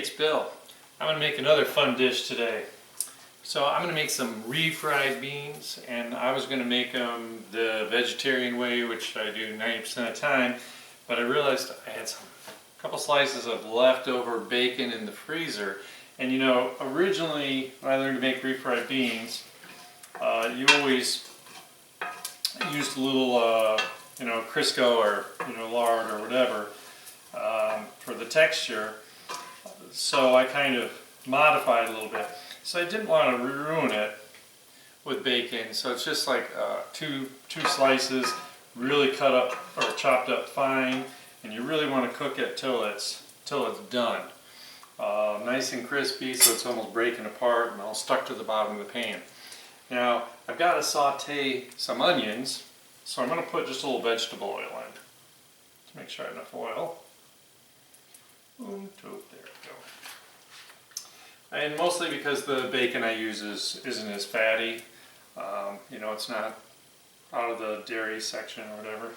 it's Bill. I'm going to make another fun dish today. So I'm going to make some refried beans, and I was going to make them the vegetarian way, which I do 90% of the time, but I realized I had a couple slices of leftover bacon in the freezer. And you know, originally when I learned to make refried beans, you always used a little Crisco or lard or whatever for the texture. So I kind of modified a little bit. So I didn't want to ruin it with bacon. So it's just like two slices, really cut up or chopped up fine, and you really want to cook it till it's done. Nice and crispy, so it's almost breaking apart and all stuck to the bottom of the pan. Now I've got to saute some onions, so I'm going to put just a little vegetable oil in to make sure I have enough oil. There we go. And mostly because the bacon I use isn't as fatty. It's not out of the dairy section or whatever.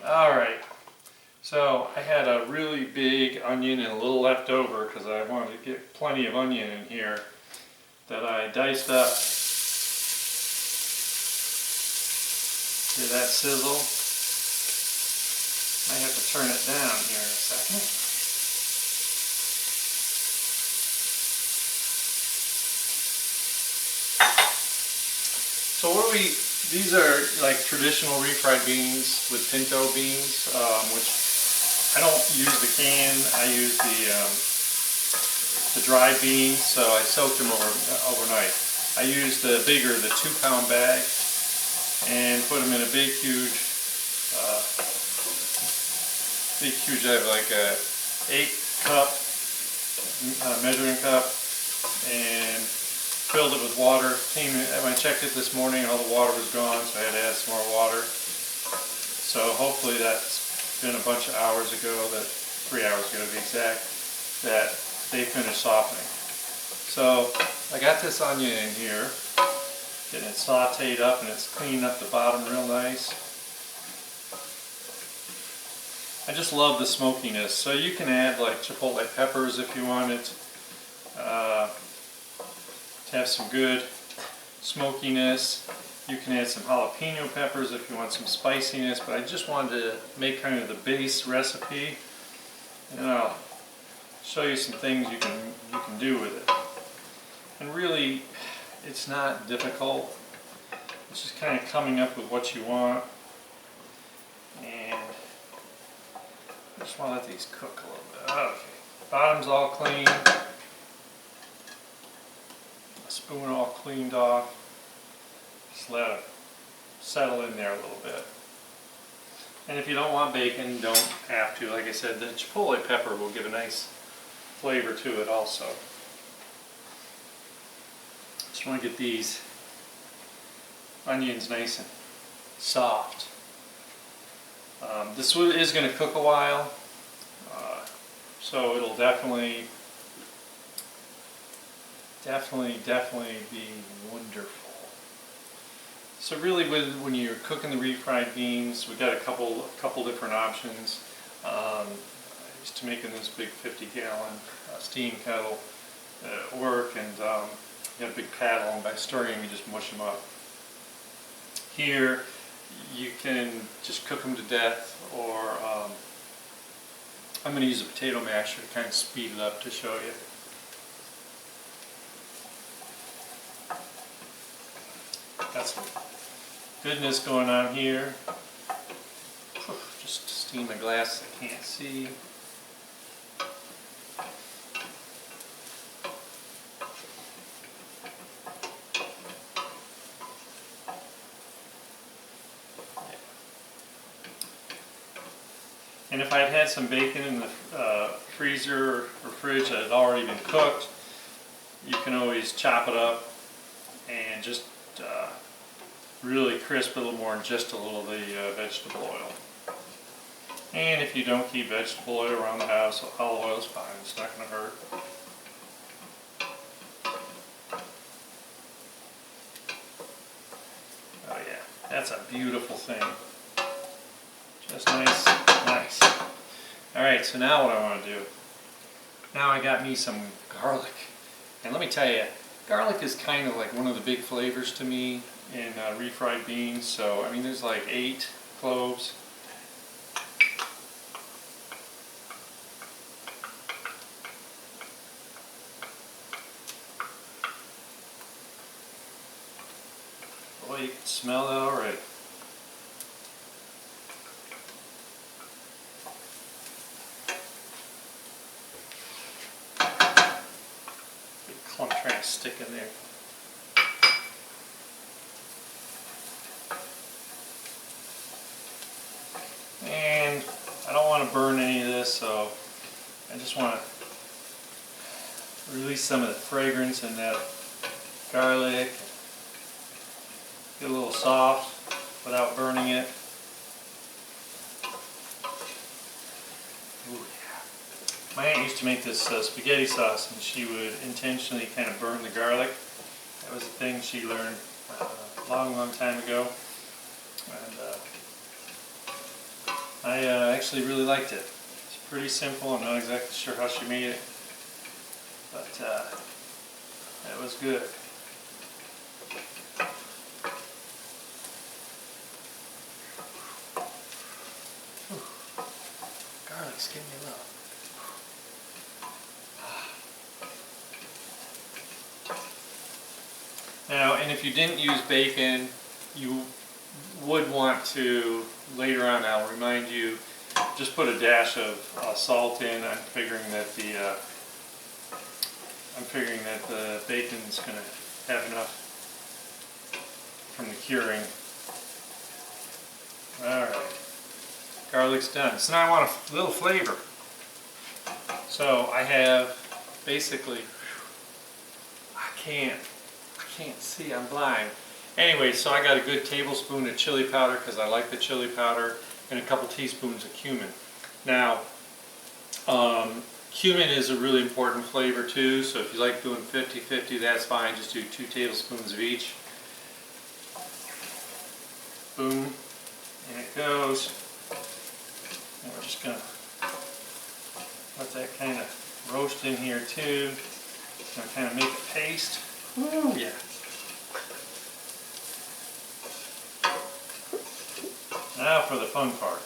Alright, so I had a really big onion and a little left over because I wanted to get plenty of onion in here that I diced up. Hear that sizzle? I have to turn it down here in a second. So these are like traditional refried beans with pinto beans, which I don't use the can, I use the dried beans, so I soaked them overnight. I used the 2-pound bag, and put them in a big huge, I have like a 8-cup measuring cup, and filled it with water. When I checked it this morning, all the water was gone, so I had to add some more water. So hopefully that's been a bunch of hours ago, 3 hours ago to be exact, that they finished softening. So I got this onion in here, getting it sauteed up, and it's cleaning up the bottom real nice. I just love the smokiness. So you can add like chipotle peppers if you want it. To have some good smokiness. You can add some jalapeno peppers if you want some spiciness, but I just wanted to make kind of the base recipe, and I'll show you some things you can do with it. And really, it's not difficult. It's just kind of coming up with what you want, and I just want to let these cook a little bit. Okay, bottom's all clean. Spoon all cleaned off. Just let it settle in there a little bit. And if you don't want bacon, you don't have to. Like I said, the chipotle pepper will give a nice flavor to it also. Just want to get these onions nice and soft. This is going to cook a while, so it'll definitely be wonderful. So really, when you're cooking the refried beans, we've got a couple different options. I used to make in this big 50-gallon steam kettle at work, and you got a big paddle, and by stirring them, you just mush them up. Here, you can just cook them to death, or I'm going to use a potato masher to kind of speed it up to show you. Got some goodness going on here. Just steam a glass I can't see. And if I'd had some bacon in the freezer or fridge that had already been cooked, you can always chop it up and just really crisp a little more in just a little of the vegetable oil. And if you don't keep vegetable oil around the house, olive oil is fine, it's not going to hurt. Oh yeah, that's a beautiful thing. Just nice, nice. Alright, so now what I want to do Now I got me some garlic. And let me tell you, garlic is kind of like one of the big flavors to me in refried beans. So, I mean, there's like 8 cloves. Boy, you can smell that already. Big clump trying to stick in there. And I don't want to burn any of this, so I just want to release some of the fragrance in that garlic. Get a little soft without burning it. Ooh, yeah. My aunt used to make this spaghetti sauce, and she would intentionally kind of burn the garlic. That was a thing she learned a long time ago. And I actually really liked it. It's pretty simple. I'm not exactly sure how she made it, but it was good. Garlic's giving me love. Now, and if you didn't use bacon, you would want to, later on I'll remind you, just put a dash of salt in. I'm figuring that the bacon's going to have enough from the curing. Alright, garlic's done. So now I want a little flavor. So I have basically, I can't see, I'm blind. Anyway, so I got a good tablespoon of chili powder because I like the chili powder, and a couple teaspoons of cumin. Now, cumin is a really important flavor too, so if you like doing 50-50, that's fine. Just do 2 tablespoons of each. Boom, and it goes. And we're just going to let that kind of roast in here too. It's going to kind of make a paste. Woo, yeah. Now for the fun part.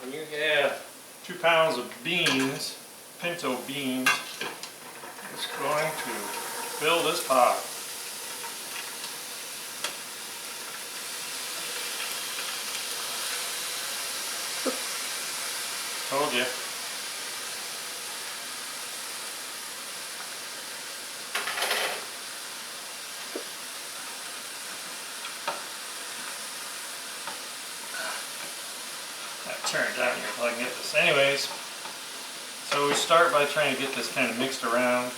When you have 2 pounds of beans, pinto beans, it's going to fill this pot. Told you. Turn it down here if I can get this. Anyways, so we start by trying to get this kind of mixed around.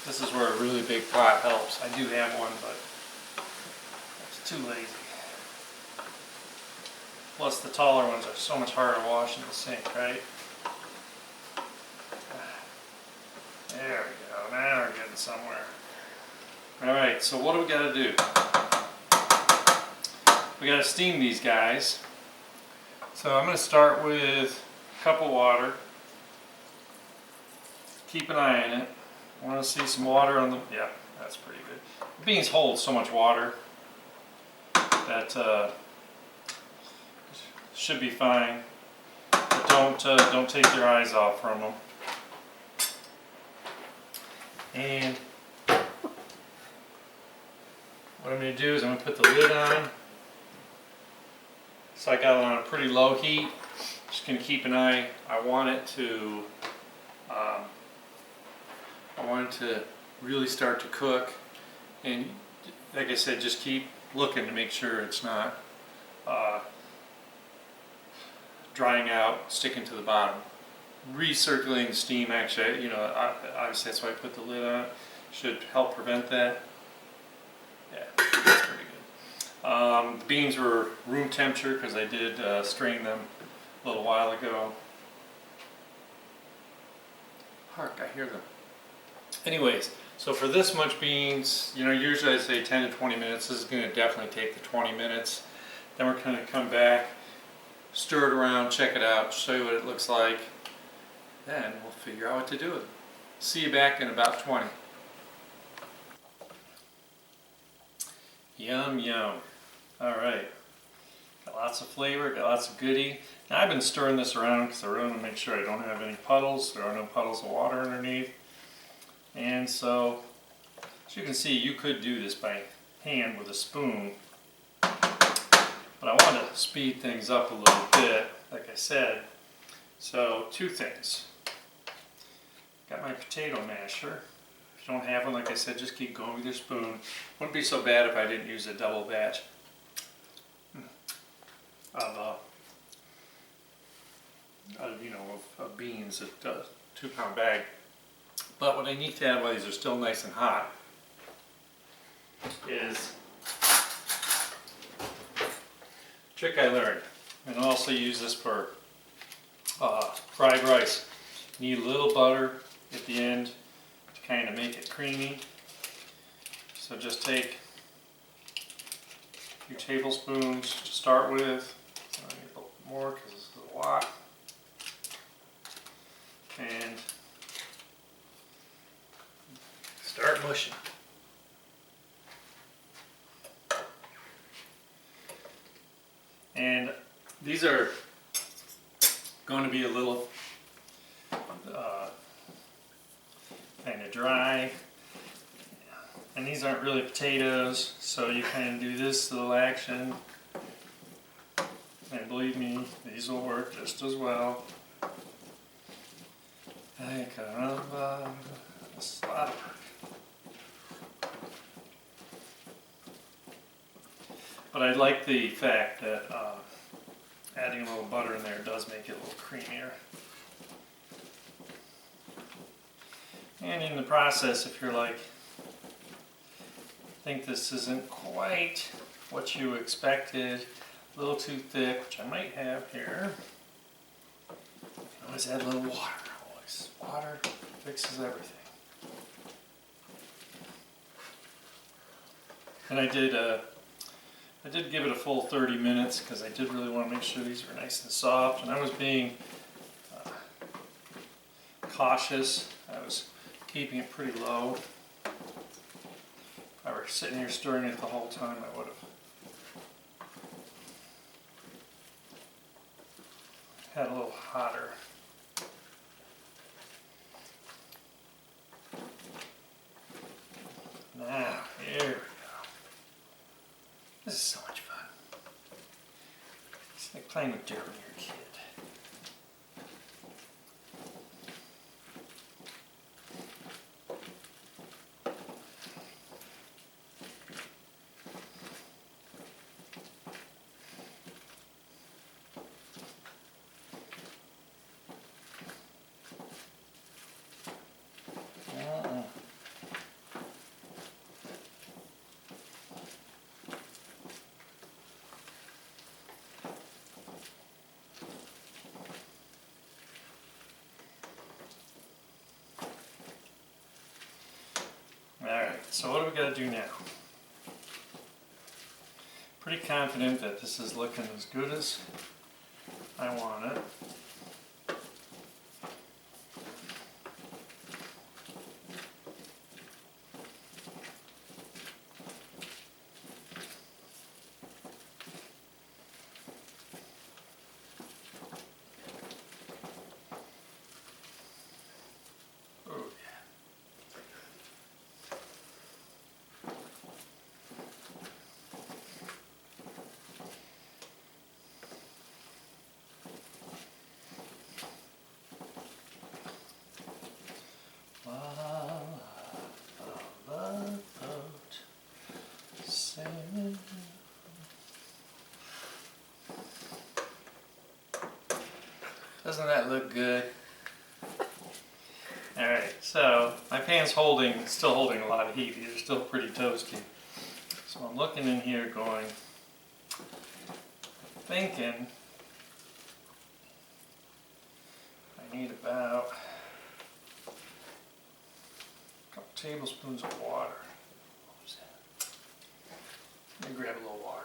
This is where a really big pot helps. I do have one, but it's too lazy. Plus the taller ones are so much harder to wash in the sink, right? There we go. Now we're getting somewhere. Alright, so what do we got to do? We got to steam these guys. So I'm going to start with a cup of water. Keep an eye on it. I want to see some water on the, yeah, that's pretty good. The beans hold so much water that should be fine. But don't take your eyes off from them. And what I'm going to do is I'm going to put the lid on. So I got it on a pretty low heat. Just going to keep an eye. I want it to really start to cook, and like I said, just keep looking to make sure it's not drying out, sticking to the bottom. Recirculating the steam, actually, you know, obviously that's why I put the lid on it. Should help prevent that. Yeah, that's pretty good. The beans were room temperature because I did strain them a little while ago. Hark, I hear them. Anyways, so for this much beans, you know, usually I say 10 to 20 minutes. This is going to definitely take the 20 minutes. Then we're going to come back, stir it around, check it out, show you what it looks like. Then we'll figure out what to do with it. See you back in about 20. Yum, yum. Alright. Got lots of flavor, got lots of goodie. Now I've been stirring this around because I really want to make sure I don't have any puddles. There are no puddles of water underneath. And so, as you can see, you could do this by hand with a spoon. But I want to speed things up a little bit, like I said. So, two things. Got my potato masher. If you don't have one, like I said, just keep going with your spoon. Wouldn't be so bad if I didn't use a double batch of beans, a 2-pound bag. But what I need to have while these are still nice and hot is a trick I learned. And I'll also use this for fried rice. You need a little butter at the end to kind of make it creamy. So just take a few tablespoons to start with. I need a little more because this is a lot. And start mushing. And these are going to be a little kind of dry. And these aren't really potatoes, so you kind of do this little action. And believe me, these will work just as well. Ay caramba, this is a lot of work. But I like the fact that adding a little butter in there does make it a little creamier. And in the process, if you're like, think this isn't quite what you expected, a little too thick, which I might have here, you can always add a little water. Always. Water fixes everything. And I did give it a full 30 minutes because I did really want to make sure these were nice and soft, and I was being cautious. I was keeping it pretty low. If I were sitting here stirring it the whole time, I would have had a little hotter. Now, here we go. This is so much fun. It's like playing with dirt when you're a kid. Alright, so what do we got to do now? Pretty confident that this is looking as good as I want it. Doesn't that look good? Alright, so my pan's still holding a lot of heat. These are still pretty toasty. So I'm looking in here going, thinking I need about a tablespoons of water. Let me grab a little water.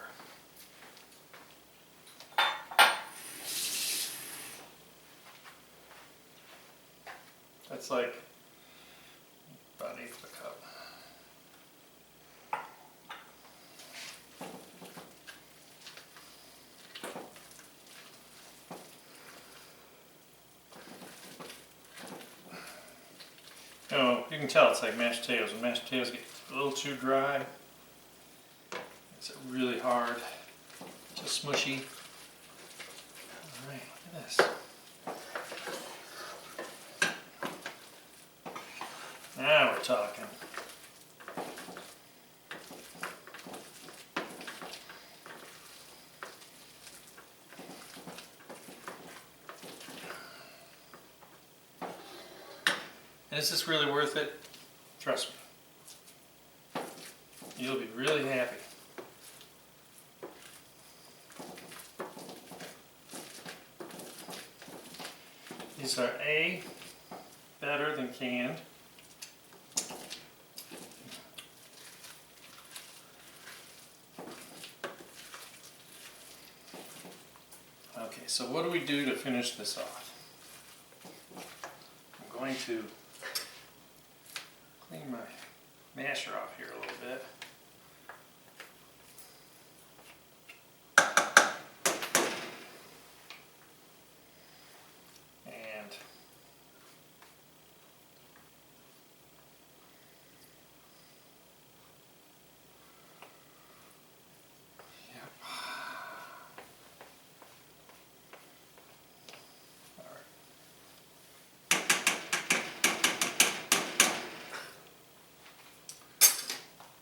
That's like about 1/8 of a cup. You know, you can tell it's like mashed potatoes. When mashed potatoes get a little too dry, it's really hard, just smushy. All right, look at this. Now we're talking. And is this really worth it? Trust me. You'll be really happy. These are A, better than canned. Okay, so what do we do to finish this off? I'm going to clean my masher off here a little bit. And yep. All right.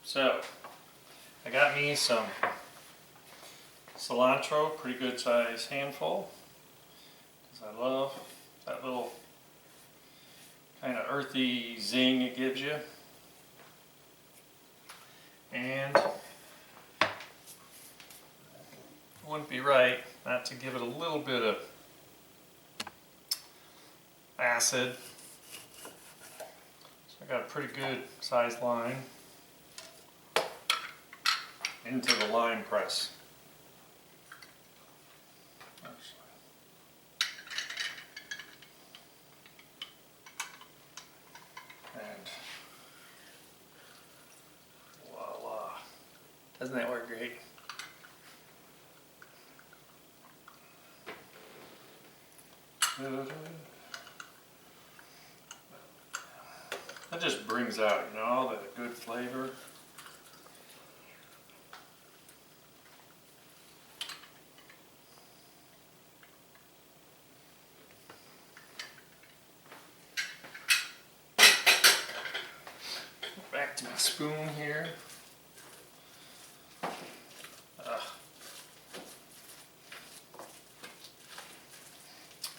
So, I got me some cilantro, pretty good size handful, because I love that little kind of earthy zing it gives you. And it wouldn't be right not to give it a little bit of acid. So I got a pretty good sized lime into the lime press. And voila. Doesn't that work great? That just brings out, you know, all that good flavor. Back to my spoon here.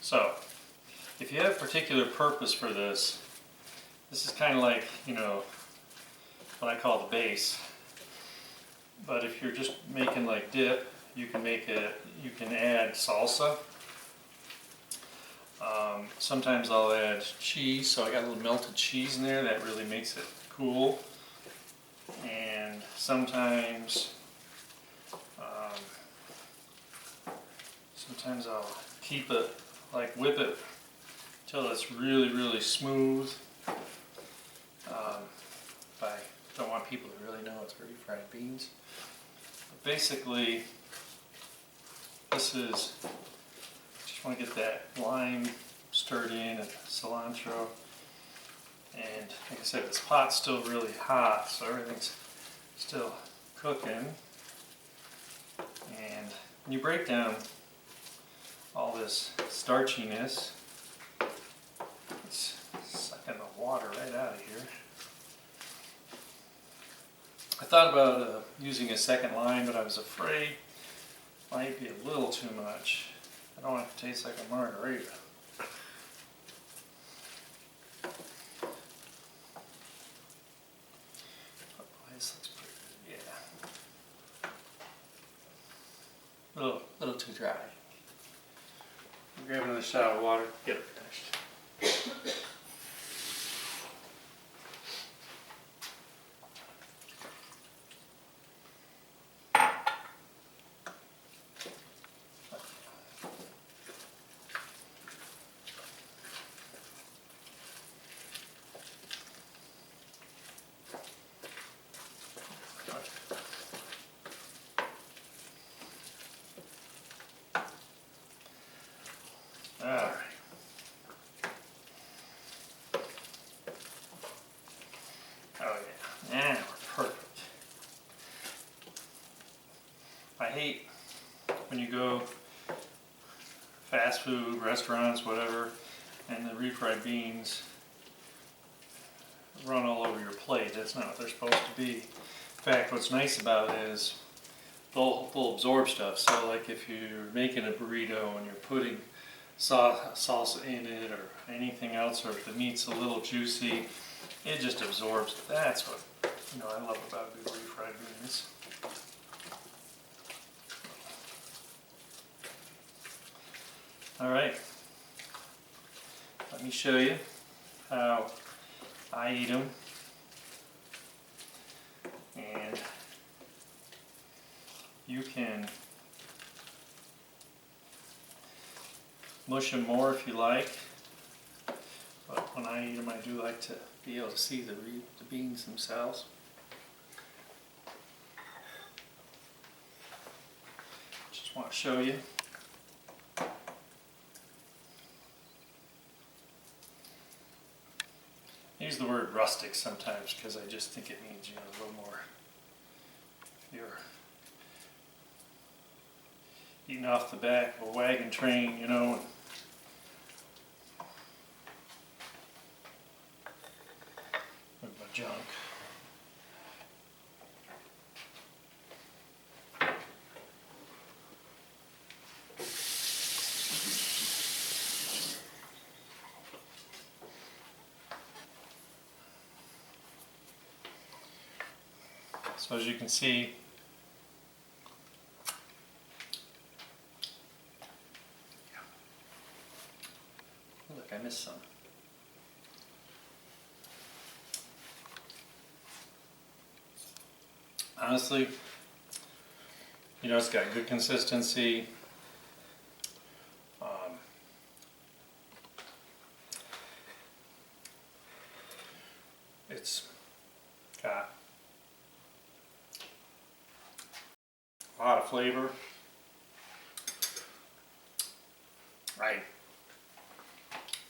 So, if you have a particular purpose for this, this is kind of like, you know, what I call the base. But if you're just making like dip, you can make it, you can add salsa. Sometimes I'll add cheese, so I got a little melted cheese in there that really makes it cool. And sometimes I'll keep it, like whip it till it's really, really smooth. If I don't want people to really know it's refried beans. But basically, this is, just want to get that lime stirred in and cilantro. And like I said, this pot's still really hot, so everything's still cooking. And when you break down all this starchiness, it's sucking the water right out of here. I thought about using a second lime, but I was afraid it might be a little too much. I don't want it to taste like a margarita. This looks pretty good, yeah. Little too dry. Grab another shot of water, get it finished. food, restaurants, whatever, and the refried beans run all over your plate. That's not what they're supposed to be. In fact, what's nice about it is they'll absorb stuff. So like if you're making a burrito and you're putting salsa in it or anything else, or if the meat's a little juicy, it just absorbs it. That's what I love about good refried beans. All right, let me show you how I eat them. And you can mush them more if you like, but when I eat them I do like to be able to see the beans themselves. Just want to show you. I use the word rustic sometimes because I just think it means, a little more. If you're eating off the back of a wagon train, and with my junk. So as you can see, look, I missed some. Honestly, it's got good consistency. It's got a lot of flavor. Right.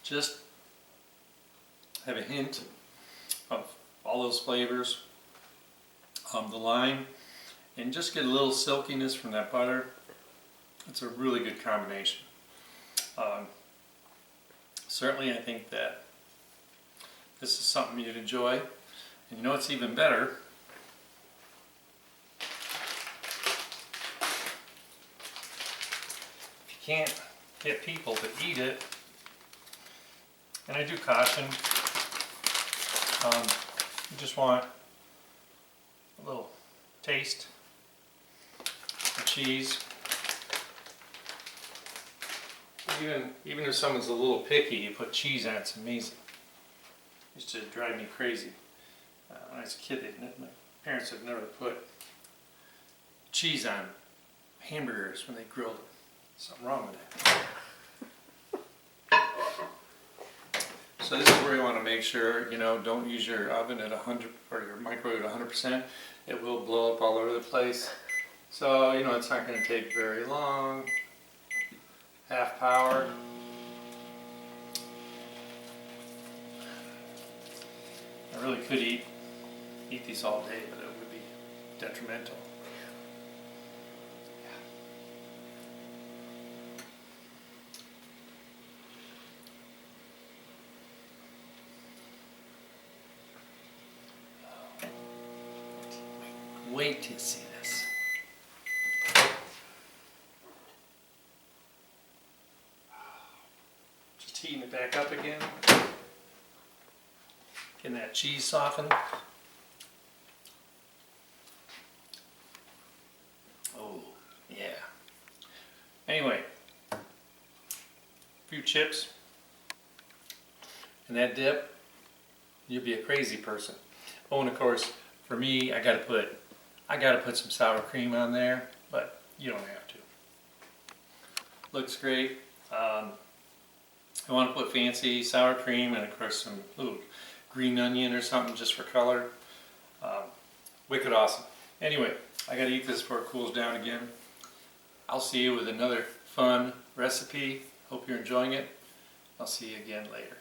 Just have a hint of all those flavors. The lime, and just get a little silkiness from that butter. It's a really good combination. Certainly I think that this is something you'd enjoy. And it's even better. If you can't get people to eat it, and I do caution, you just want a little taste of cheese. Even if someone's a little picky, you put cheese on it, it's amazing. It used to drive me crazy. When I was a kid, my parents had never put cheese on hamburgers when they grilled them. Something wrong with that. So this is where you want to make sure, don't use your oven at 100 or your microwave at 100%. It will blow up all over the place. So, it's not going to take very long. Half power. I really could eat these all day, but it would be detrimental. Wait to see this. Just heating it back up again. Getting that cheese softened. Oh, yeah. Anyway, a few chips and that dip, you'll be a crazy person. Oh, and of course, for me, I gotta put some sour cream on there, but you don't have to. Looks great. I want to put fancy sour cream and of course some little green onion or something just for color. Wicked awesome. Anyway, I gotta eat this before it cools down again. I'll see you with another fun recipe. Hope you're enjoying it. I'll see you again later.